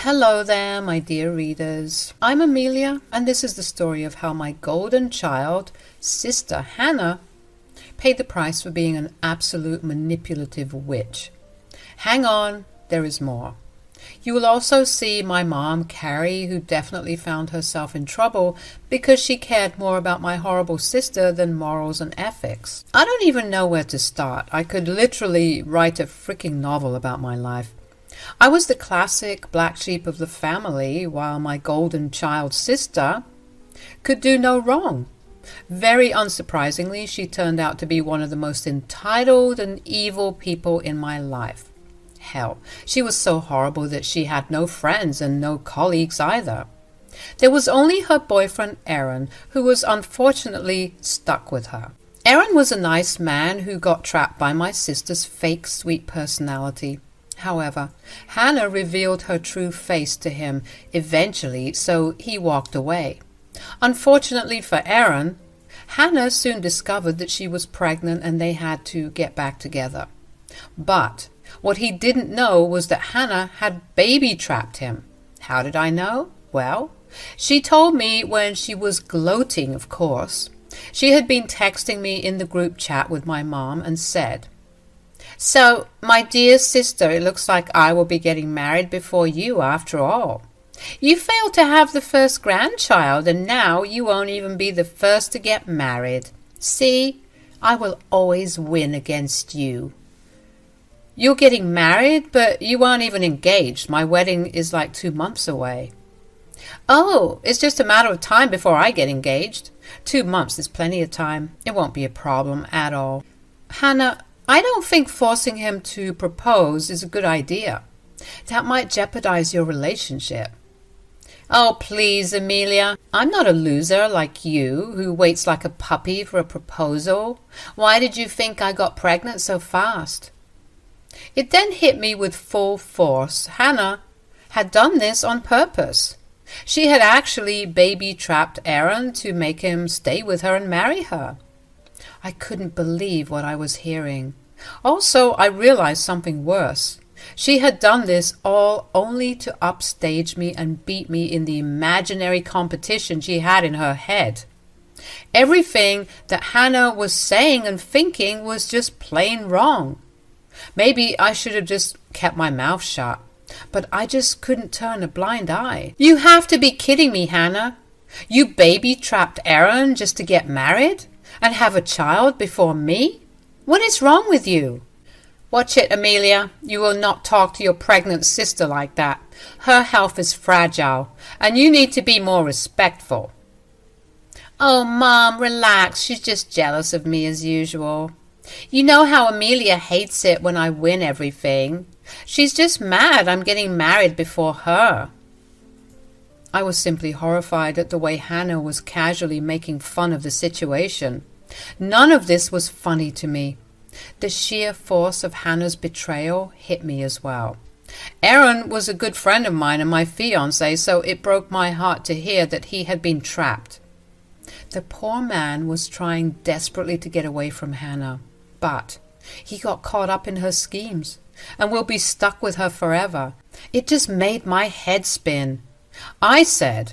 Hello there, my dear readers. I'm Amelia, and this is the story of how my golden child, sister Hannah, paid the price for being an absolute manipulative witch. Hang on, there is more. You will also see my mom, Carrie, who definitely found herself in trouble because she cared more about my horrible sister than morals and ethics. I don't even know where to start. I could literally write a freaking novel about my life. I was the classic black sheep of the family, while my golden child sister could do no wrong. Very unsurprisingly, she turned out to be one of the most entitled and evil people in my life. Hell, she was so horrible that she had no friends and no colleagues either. There was only her boyfriend Aaron, who was unfortunately stuck with her. Aaron was a nice man who got trapped by my sister's fake sweet personality. However, Hannah revealed her true face to him eventually, so he walked away. Unfortunately for Aaron, Hannah soon discovered that she was pregnant and they had to get back together. But what he didn't know was that Hannah had baby-trapped him. How did I know? Well, she told me when she was gloating, of course. She had been texting me in the group chat with my mom and said, "So, my dear sister, it looks like I will be getting married before you after all. You failed to have the first grandchild, and now you won't even be the first to get married. See, I will always win against you. You're getting married, but you aren't even engaged. My wedding is like 2 months away." "Oh, it's just a matter of time before I get engaged. 2 months is plenty of time. It won't be a problem at all." "Hannah, I don't think forcing him to propose is a good idea. That might jeopardize your relationship." "Oh, please, Amelia. I'm not a loser like you, who waits like a puppy for a proposal. Why did you think I got pregnant so fast?" It then hit me with full force. Hannah had done this on purpose. She had actually baby-trapped Aaron to make him stay with her and marry her. I couldn't believe what I was hearing. Also, I realized something worse. She had done this all only to upstage me and beat me in the imaginary competition she had in her head. Everything that Hannah was saying and thinking was just plain wrong. Maybe I should have just kept my mouth shut, but I just couldn't turn a blind eye. "You have to be kidding me, Hannah. You baby-trapped Aaron just to get married and have a child before me? What is wrong with you?" "Watch it, Amelia. You will not talk to your pregnant sister like that. Her health is fragile, and you need to be more respectful." "Oh, Mom, relax. She's just jealous of me as usual. You know how Amelia hates it when I win everything. She's just mad I'm getting married before her." I was simply horrified at the way Hannah was casually making fun of the situation. None of this was funny to me. The sheer force of Hannah's betrayal hit me as well. Aaron was a good friend of mine and my fiancé, so it broke my heart to hear that he had been trapped. The poor man was trying desperately to get away from Hannah, but he got caught up in her schemes and will be stuck with her forever. It just made my head spin. I said,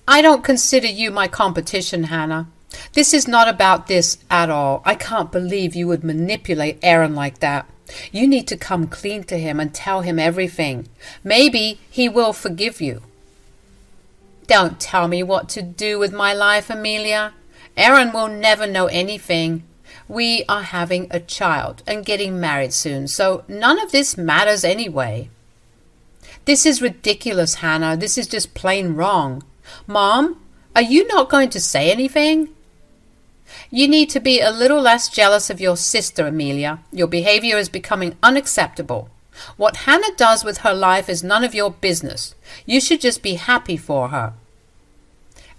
"I don't consider you my competition, Hannah. This is not about this at all. I can't believe you would manipulate Aaron like that. You need to come clean to him and tell him everything. Maybe he will forgive you." "Don't tell me what to do with my life, Amelia. Aaron will never know anything. We are having a child and getting married soon, so none of this matters anyway." "This is ridiculous, Hannah. This is just plain wrong. Mom, are you not going to say anything?" "You need to be a little less jealous of your sister, Amelia. Your behavior is becoming unacceptable. What Hannah does with her life is none of your business. You should just be happy for her."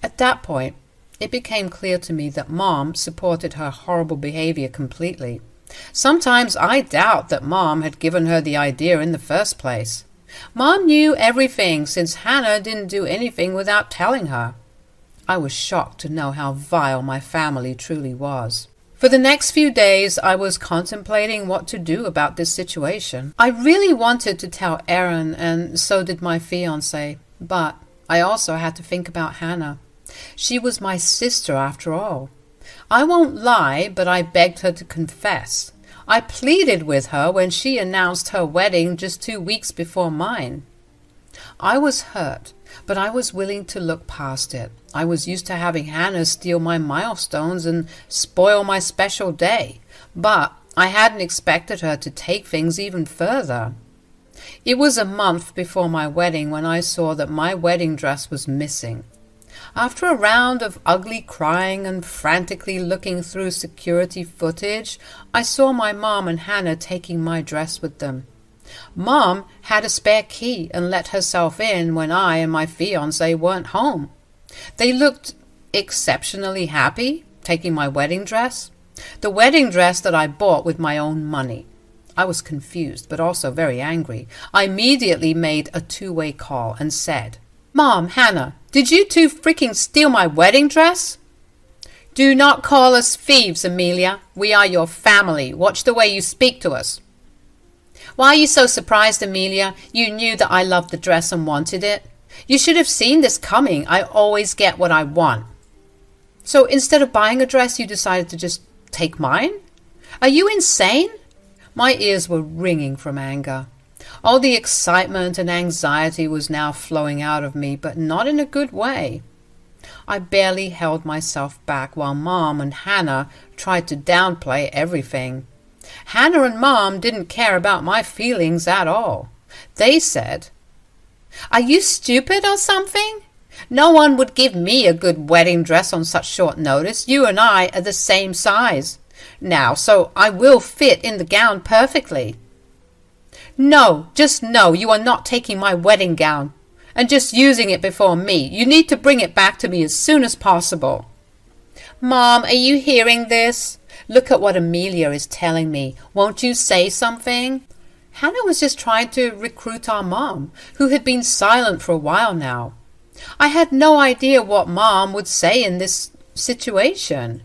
At that point, it became clear to me that Mom supported her horrible behavior completely. Sometimes I doubt that Mom had given her the idea in the first place. Mom knew everything since Hannah didn't do anything without telling her. I was shocked to know how vile my family truly was. For the next few days, I was contemplating what to do about this situation. I really wanted to tell Aaron, and so did my fiancé, but I also had to think about Hannah. She was my sister after all. I won't lie, but I begged her to confess. I pleaded with her when she announced her wedding just 2 weeks before mine. I was hurt, but I was willing to look past it. I was used to having Hannah steal my milestones and spoil my special day, but I hadn't expected her to take things even further. It was a month before my wedding when I saw that my wedding dress was missing. After a round of ugly crying and frantically looking through security footage, I saw my mom and Hannah taking my dress with them. Mom had a spare key and let herself in when I and my fiancé weren't home. They looked exceptionally happy taking my wedding dress, the wedding dress that I bought with my own money. I was confused, but also very angry. I immediately made a two-way call and said, "Mom, Hannah, did you two freaking steal my wedding dress?" "Do not call us thieves, Amelia. We are your family. Watch the way you speak to us." "Why are you so surprised, Amelia? You knew that I loved the dress and wanted it. You should have seen this coming. I always get what I want." "So instead of buying a dress, you decided to just take mine? Are you insane?" My ears were ringing from anger. All the excitement and anxiety was now flowing out of me, but not in a good way. I barely held myself back while Mom and Hannah tried to downplay everything. Hannah and Mom didn't care about my feelings at all. They said, "Are you stupid or something? No one would give me a good wedding dress on such short notice. You and I are the same size now, so I will fit in the gown perfectly." "No, just no, you are not taking my wedding gown and just using it before me. You need to bring it back to me as soon as possible." "Mom, are you hearing this? Look at what Amelia is telling me. Won't you say something?" Hannah was just trying to recruit our mom, who had been silent for a while now. I had no idea what Mom would say in this situation,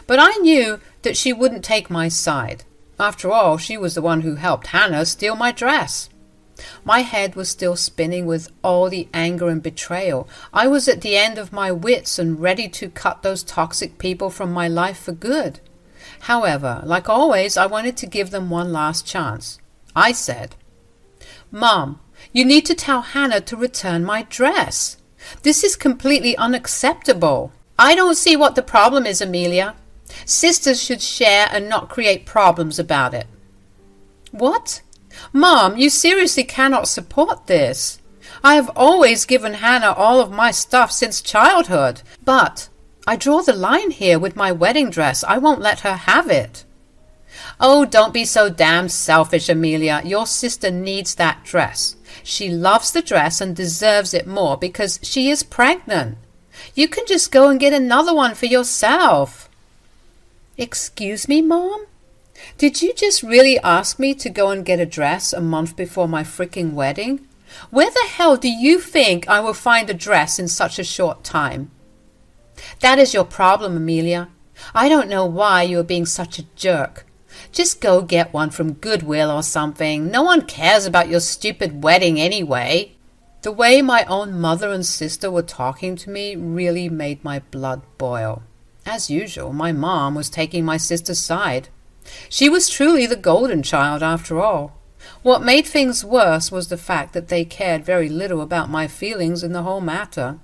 but I knew that she wouldn't take my side. After all, she was the one who helped Hannah steal my dress. My head was still spinning with all the anger and betrayal. I was at the end of my wits and ready to cut those toxic people from my life for good. However, like always, I wanted to give them one last chance. I said, "Mom, you need to tell Hannah to return my dress. This is completely unacceptable." "I don't see what the problem is, Amelia. Sisters should share and not create problems about it." "What? Mom, you seriously cannot support this. I have always given Hannah all of my stuff since childhood, but I draw the line here with my wedding dress. I won't let her have it." "Oh, don't be so damn selfish, Amelia. Your sister needs that dress. She loves the dress and deserves it more because she is pregnant. You can just go and get another one for yourself." "Excuse me, Mom? Did you just really ask me to go and get a dress a month before my freaking wedding? Where the hell do you think I will find a dress in such a short time?" "That is your problem, Amelia. I don't know why you are being such a jerk. Just go get one from Goodwill or something. No one cares about your stupid wedding anyway." The way my own mother and sister were talking to me really made my blood boil. As usual, my mom was taking my sister's side. She was truly the golden child after all. What made things worse was the fact that they cared very little about my feelings in the whole matter.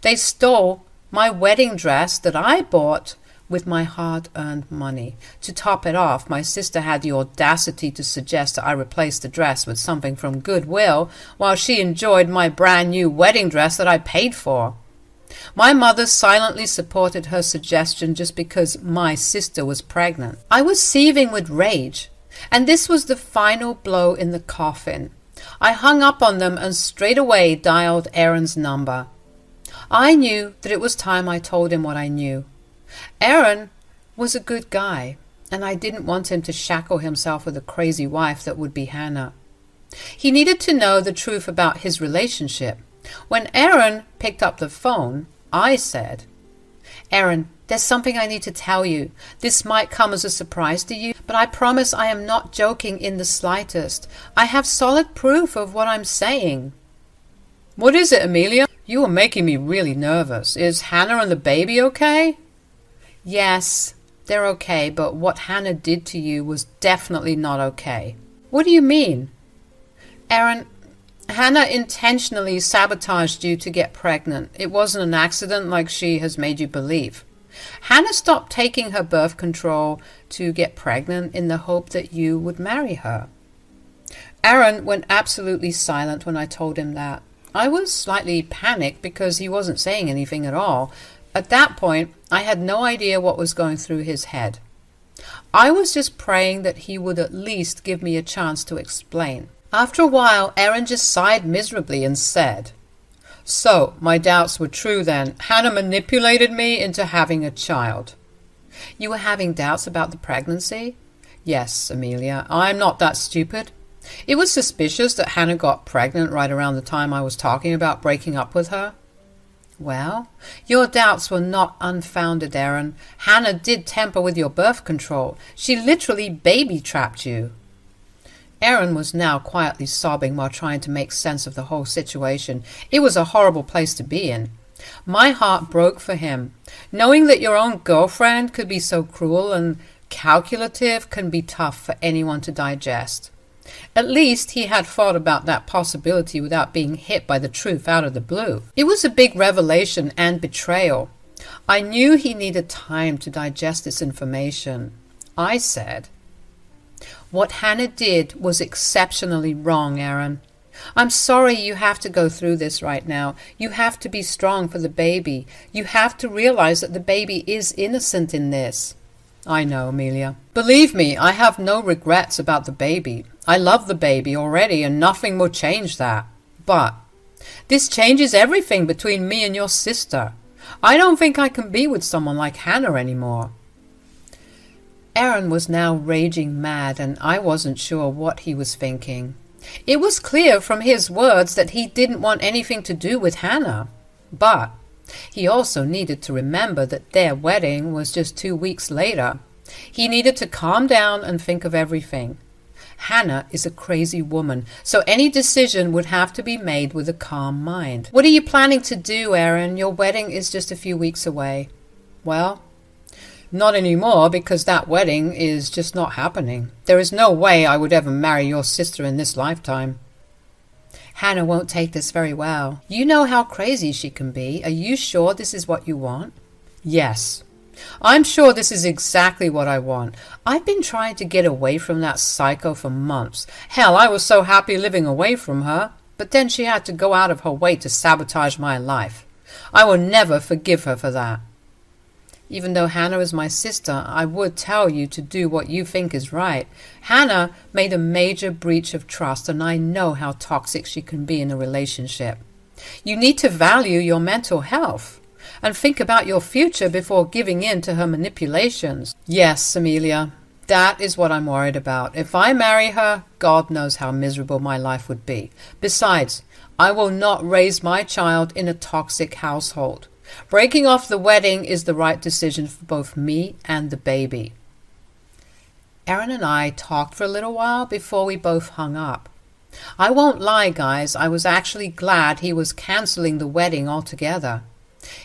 They stole my wedding dress that I bought with my hard-earned money. To top it off, my sister had the audacity to suggest that I replace the dress with something from Goodwill while she enjoyed my brand new wedding dress that I paid for. My mother silently supported her suggestion just because my sister was pregnant. I was seething with rage, and this was the final blow in the coffin. I hung up on them and straight away dialed Aaron's number. I knew that it was time I told him what I knew. Aaron was a good guy, and I didn't want him to shackle himself with a crazy wife that would be Hannah. He needed to know the truth about his relationship. When Aaron picked up the phone, I said, Erin, there's something I need to tell you. This might come as a surprise to you, but I promise I am not joking in the slightest. I have solid proof of what I'm saying. What is it, Amelia? You are making me really nervous. Is Hannah and the baby okay? Yes, they're okay, but what Hannah did to you was definitely not okay. What do you mean? Erin, Hannah intentionally sabotaged you to get pregnant. It wasn't an accident like she has made you believe. Hannah stopped taking her birth control to get pregnant in the hope that you would marry her. Aaron went absolutely silent when I told him that. I was slightly panicked because he wasn't saying anything at all. At that point, I had no idea what was going through his head. I was just praying that he would at least give me a chance to explain. After a while, Aaron just sighed miserably and said, "So, my doubts were true then. Hannah manipulated me into having a child." You were having doubts about the pregnancy? Yes, Amelia, I'm not that stupid. It was suspicious that Hannah got pregnant right around the time I was talking about breaking up with her. Well, your doubts were not unfounded, Aaron. Hannah did tamper with your birth control. She literally baby-trapped you. Aaron was now quietly sobbing while trying to make sense of the whole situation. It was a horrible place to be in. My heart broke for him. Knowing that your own girlfriend could be so cruel and calculative can be tough for anyone to digest. At least he had thought about that possibility without being hit by the truth out of the blue. It was a big revelation and betrayal. I knew he needed time to digest this information. I said, "What Hannah did was exceptionally wrong, Aaron. I'm sorry you have to go through this right now. You have to be strong for the baby. You have to realize that the baby is innocent in this." I know, Amelia. Believe me, I have no regrets about the baby. I love the baby already, and nothing will change that. But this changes everything between me and your sister. I don't think I can be with someone like Hannah anymore. Aaron was now raging mad, and I wasn't sure what he was thinking. It was clear from his words that he didn't want anything to do with Hannah. But he also needed to remember that their wedding was just 2 weeks later. He needed to calm down and think of everything. Hannah is a crazy woman, so any decision would have to be made with a calm mind. What are you planning to do, Aaron? Your wedding is just a few weeks away. Well, not anymore, because that wedding is just not happening. There is no way I would ever marry your sister in this lifetime. Hannah won't take this very well. You know how crazy she can be. Are you sure this is what you want? Yes. I'm sure this is exactly what I want. I've been trying to get away from that psycho for months. Hell, I was so happy living away from her. But then she had to go out of her way to sabotage my life. I will never forgive her for that. Even though Hannah is my sister, I would tell you to do what you think is right. Hannah made a major breach of trust, and I know how toxic she can be in a relationship. You need to value your mental health and think about your future before giving in to her manipulations. Yes, Amelia, that is what I'm worried about. If I marry her, God knows how miserable my life would be. Besides, I will not raise my child in a toxic household. Breaking off the wedding is the right decision for both me and the baby. Aaron and I talked for a little while before we both hung up. I won't lie, guys, I was actually glad he was canceling the wedding altogether.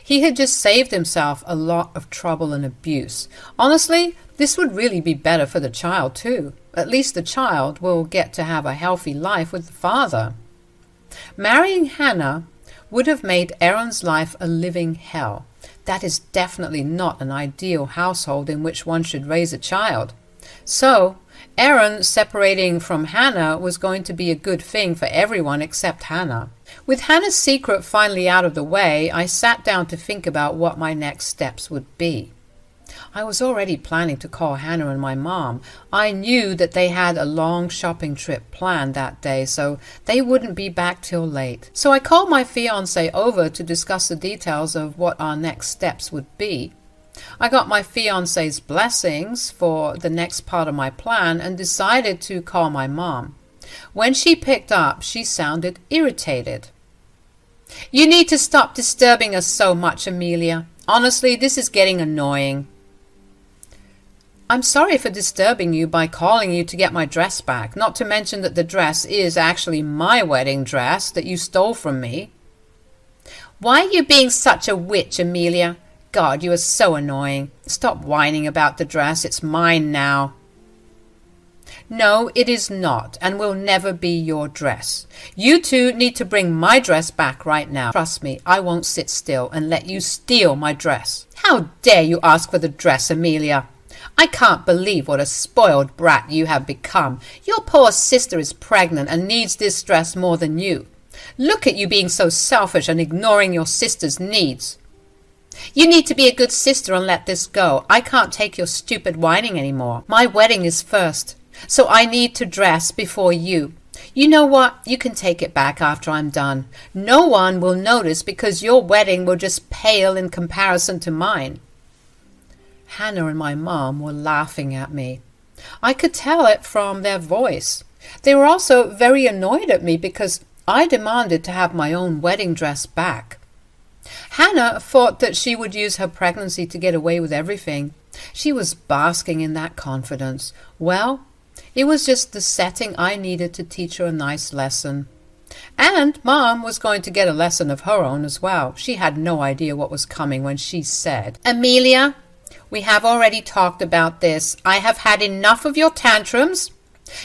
He had just saved himself a lot of trouble and abuse. Honestly, this would really be better for the child too. At least the child will get to have a healthy life with the father. Marrying Hannah would have made Aaron's life a living hell. That is definitely not an ideal household in which one should raise a child. So, Aaron separating from Hannah was going to be a good thing for everyone except Hannah. With Hannah's secret finally out of the way, I sat down to think about what my next steps would be. I was already planning to call Hannah and my mom. I knew that they had a long shopping trip planned that day, so they wouldn't be back till late. So I called my fiancé over to discuss the details of what our next steps would be. I got my fiancé's blessings for the next part of my plan and decided to call my mom. When she picked up, she sounded irritated. "You need to stop disturbing us so much, Amelia. Honestly, this is getting annoying. I'm sorry for disturbing you by calling you to get my dress back, not to mention that the dress is actually my wedding dress that you stole from me. Why are you being such a witch, Amelia? God, you are so annoying. Stop whining about the dress. It's mine now. No, it is not, and will never be your dress. You two need to bring my dress back right now. Trust me, I won't sit still and let you steal my dress. How dare you ask for the dress, Amelia? I can't believe what a spoiled brat you have become. Your poor sister is pregnant and needs this dress more than you. Look at you being so selfish and ignoring your sister's needs. You need to be a good sister and let this go. I can't take your stupid whining anymore. My wedding is first, so I need to dress before you. You know what? You can take it back after I'm done. No one will notice because your wedding will just pale in comparison to mine. Hannah and my mom were laughing at me. I could tell it from their voice. They were also very annoyed at me because I demanded to have my own wedding dress back. Hannah thought that she would use her pregnancy to get away with everything. She was basking in that confidence. Well, it was just the setting I needed to teach her a nice lesson. And Mom was going to get a lesson of her own as well. She had no idea what was coming when she said, Amelia, we have already talked about this. I have had enough of your tantrums.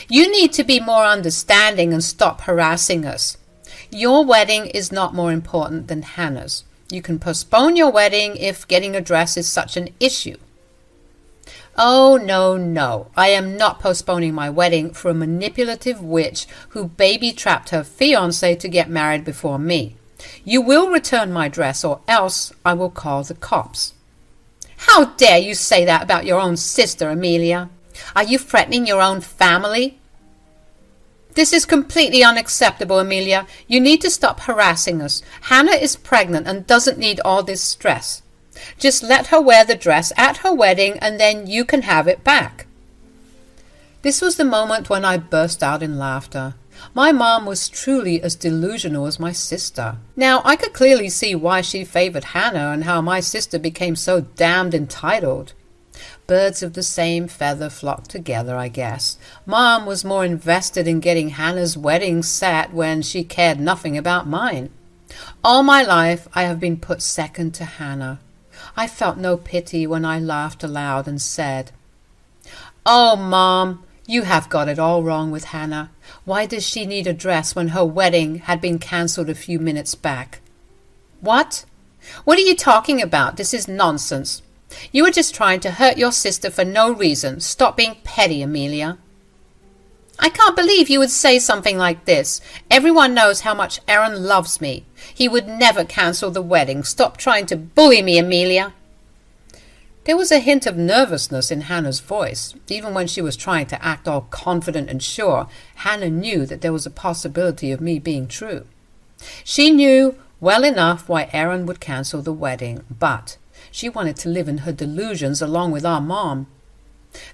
You need to be more understanding and stop harassing us. Your wedding is not more important than Hannah's. You can postpone your wedding if getting a dress is such an issue. Oh, no. I am not postponing my wedding for a manipulative witch who baby-trapped her fiancé to get married before me. You will return my dress or else I will call the cops. How dare you say that about your own sister, Amelia? Are you threatening your own family? This is completely unacceptable, Amelia. You need to stop harassing us. Hannah is pregnant and doesn't need all this stress. Just let her wear the dress at her wedding and then you can have it back. This was the moment when I burst out in laughter. My mom was truly as delusional as my sister. Now, I could clearly see why she favored Hannah and how my sister became so damned entitled. Birds of the same feather flock together, I guess. Mom was more invested in getting Hannah's wedding set when she cared nothing about mine. All my life I have been put second to Hannah. I felt no pity when I laughed aloud and said, Oh, Mom, you have got it all wrong with Hannah. Why does she need a dress when her wedding had been cancelled a few minutes back? What? What are you talking about? This is nonsense. You were just trying to hurt your sister for no reason. Stop being petty, Amelia. I can't believe you would say something like this. Everyone knows how much Aaron loves me. He would never cancel the wedding. Stop trying to bully me, Amelia. There was a hint of nervousness in Hannah's voice. Even when she was trying to act all confident and sure, Hannah knew that there was a possibility of me being true. She knew well enough why Aaron would cancel the wedding, but she wanted to live in her delusions along with our mom.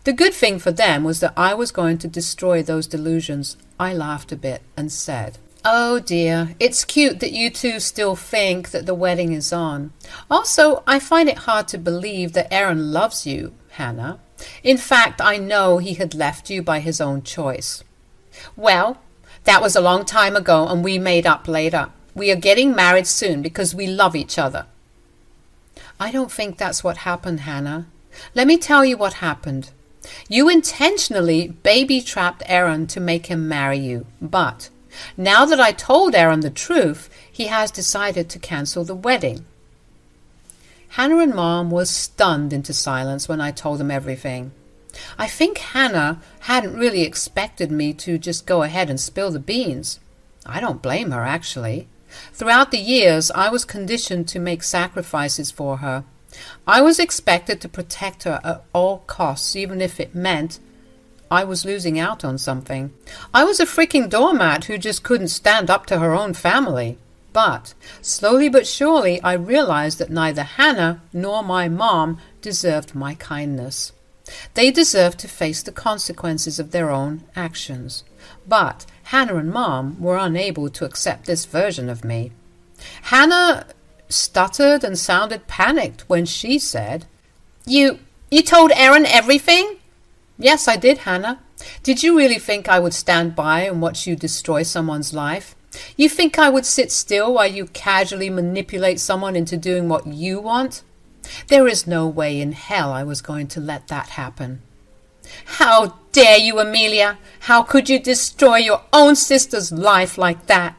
The good thing for them was that I was going to destroy those delusions. I laughed a bit and said, Oh dear, it's cute that you two still think that the wedding is on. Also, I find it hard to believe that Aaron loves you, Hannah. In fact, I know he had left you by his own choice. Well, that was a long time ago and we made up later. We are getting married soon because we love each other. I don't think that's what happened, Hannah. Let me tell you what happened. You intentionally baby-trapped Aaron to make him marry you, but now that I told Aaron the truth, he has decided to cancel the wedding. Hannah and Mom was stunned into silence when I told them everything. I think Hannah hadn't really expected me to just go ahead and spill the beans. I don't blame her, actually. Throughout the years, I was conditioned to make sacrifices for her. I was expected to protect her at all costs, even if it meant I was losing out on something. I was a freaking doormat who just couldn't stand up to her own family. But slowly but surely, I realized that neither Hannah nor my mom deserved my kindness. They deserved to face the consequences of their own actions. But Hannah and Mom were unable to accept this version of me. Hannah stuttered and sounded panicked when she said, You told Aaron everything? Yes, I did, Hannah. Did you really think I would stand by and watch you destroy someone's life? You think I would sit still while you casually manipulate someone into doing what you want? There is no way in hell I was going to let that happen. How dare you, Amelia? How could you destroy your own sister's life like that?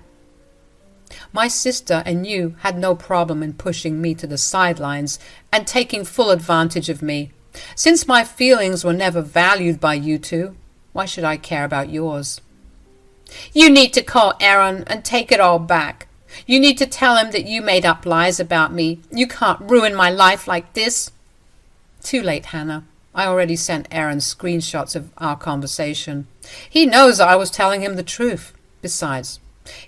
My sister and you had no problem in pushing me to the sidelines and taking full advantage of me. Since my feelings were never valued by you two, why should I care about yours? You need to call Aaron and take it all back. You need to tell him that you made up lies about me. You can't ruin my life like this. Too late, Hannah. I already sent Aaron screenshots of our conversation. He knows I was telling him the truth. Besides,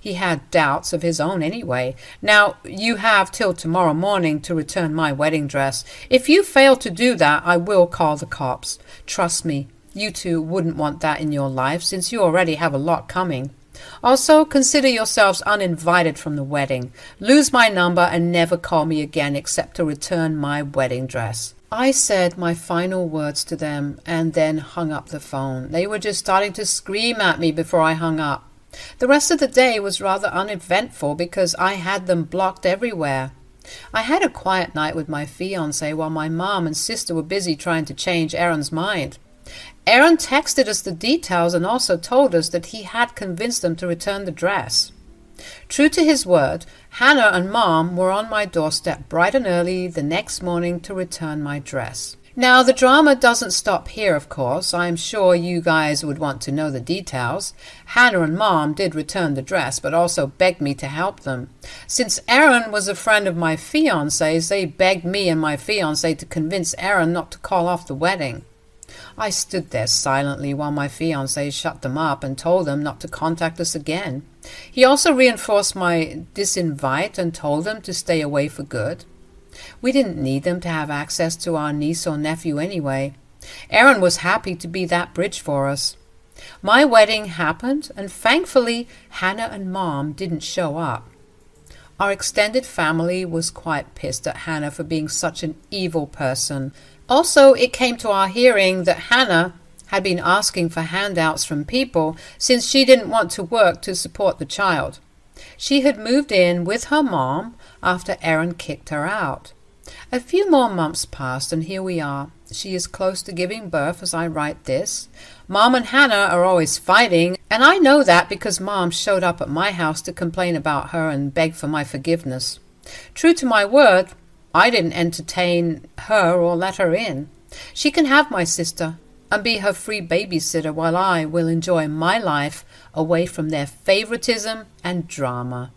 he had doubts of his own anyway. Now, you have till tomorrow morning to return my wedding dress. If you fail to do that, I will call the cops. Trust me, you two wouldn't want that in your life, since you already have a lot coming. Also, consider yourselves uninvited from the wedding. Lose my number and never call me again except to return my wedding dress. I said my final words to them and then hung up the phone. They were just starting to scream at me before I hung up. The rest of the day was rather uneventful because I had them blocked everywhere. I had a quiet night with my fiancé while my mom and sister were busy trying to change Aaron's mind. Aaron texted us the details and also told us that he had convinced them to return the dress. True to his word, Hannah and Mom were on my doorstep bright and early the next morning to return my dress. Now, the drama doesn't stop here, of course. I'm sure you guys would want to know the details. Hannah and Mom did return the dress, but also begged me to help them. Since Aaron was a friend of my fiancé's, they begged me and my fiancé to convince Aaron not to call off the wedding. I stood there silently while my fiancé shut them up and told them not to contact us again. He also reinforced my disinvite and told them to stay away for good. We didn't need them to have access to our niece or nephew anyway. Aaron was happy to be that bridge for us. My wedding happened, and thankfully Hannah and Mom didn't show up. Our extended family was quite pissed at Hannah for being such an evil person. Also, it came to our hearing that Hannah had been asking for handouts from people since she didn't want to work to support the child. She had moved in with her mom after Aaron kicked her out. A few more months passed, and here we are. She is close to giving birth as I write this. Mom and Hannah are always fighting, and I know that because Mom showed up at my house to complain about her and beg for my forgiveness. True to my word, I didn't entertain her or let her in. She can have my sister and be her free babysitter while I will enjoy my life away from their favoritism and drama.